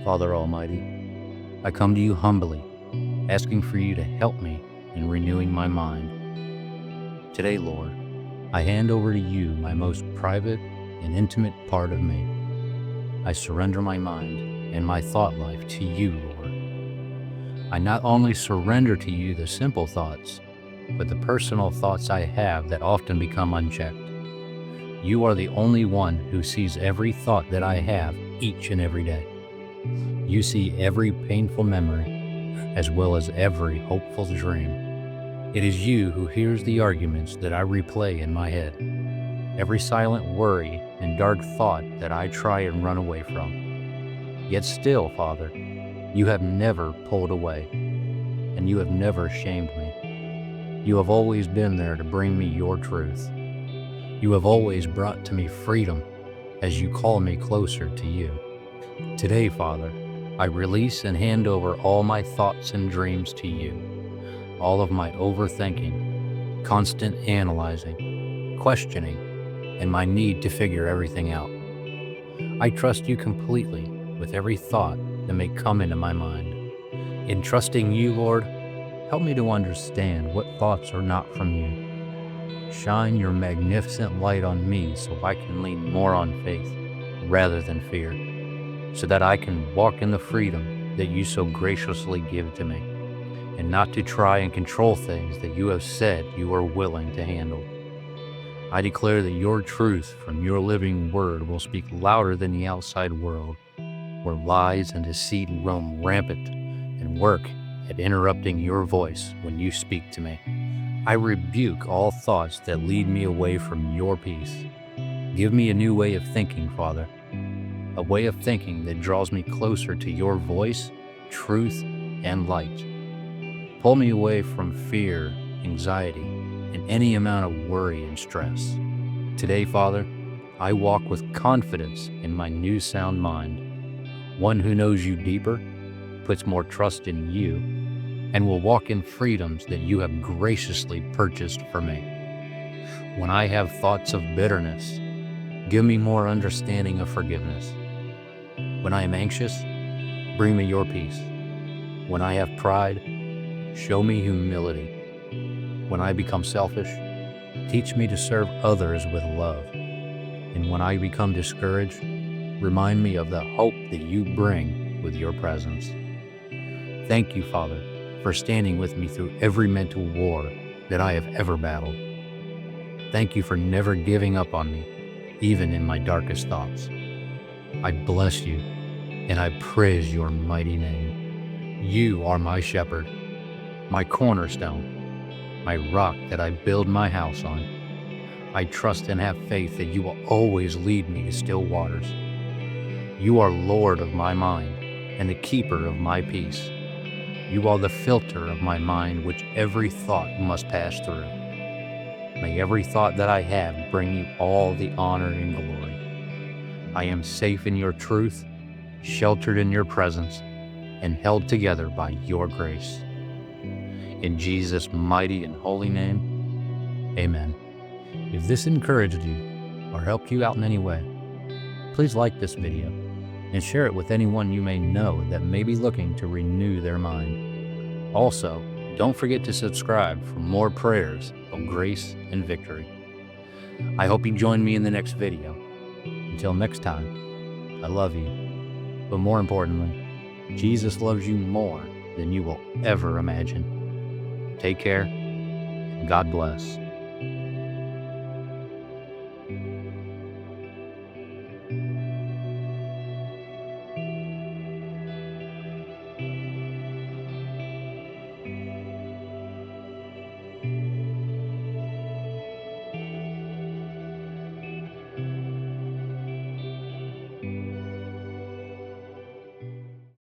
Father Almighty, I come to you humbly, asking for you to help me in renewing my mind. Today, Lord, I hand over to you my most private and intimate part of me. I surrender my mind and my thought life to you, Lord. I not only surrender to you the simple thoughts, but the personal thoughts I have that often become unchecked. You are the only one who sees every thought that I have each and every day. You see every painful memory, as well as every hopeful dream. It is you who hears the arguments that I replay in my head, every silent worry and dark thought that I try and run away from. Yet still, Father, you have never pulled away, and you have never shamed me. You have always been there to bring me your truth. You have always brought to me freedom as you call me closer to you. Today, Father, I release and hand over all my thoughts and dreams to you, all of my overthinking, constant analyzing, questioning, and my need to figure everything out. I trust you completely with every thought that may come into my mind. In trusting you, Lord, help me to understand what thoughts are not from you. Shine your magnificent light on me so I can lean more on faith rather than fear, so that I can walk in the freedom that you so graciously give to me, and not to try and control things that you have said you are willing to handle. I declare that your truth from your living word will speak louder than the outside world, where lies and deceit roam rampant and work at interrupting your voice when you speak to me. I rebuke all thoughts that lead me away from your peace. Give me a new way of thinking, Father, a way of thinking that draws me closer to your voice, truth, and light. Pull me away from fear, anxiety, and any amount of worry and stress. Today, Father, I walk with confidence in my new sound mind, one who knows you deeper, puts more trust in you, and will walk in freedoms that you have graciously purchased for me. When I have thoughts of bitterness, give me more understanding of forgiveness. When I am anxious, bring me your peace. When I have pride, show me humility. When I become selfish, teach me to serve others with love. And when I become discouraged, remind me of the hope that you bring with your presence. Thank you, Father, for standing with me through every mental war that I have ever battled. Thank you for never giving up on me, even in my darkest thoughts. I bless you, and I praise your mighty name. You are my shepherd, my cornerstone, my rock that I build my house on. I trust and have faith that you will always lead me to still waters. You are Lord of my mind and the keeper of my peace. You are the filter of my mind which every thought must pass through. May every thought that I have bring you all the honor and glory. I am safe in your truth, sheltered in your presence, and held together by your grace. In Jesus' mighty and holy name, amen. If this encouraged you or helped you out in any way, please like this video and share it with anyone you may know that may be looking to renew their mind. Also, don't forget to subscribe for more prayers of grace and victory. I hope you join me in the next video. Until next time, I love you. But more importantly, Jesus loves you more than you will ever imagine. Take care, and God bless.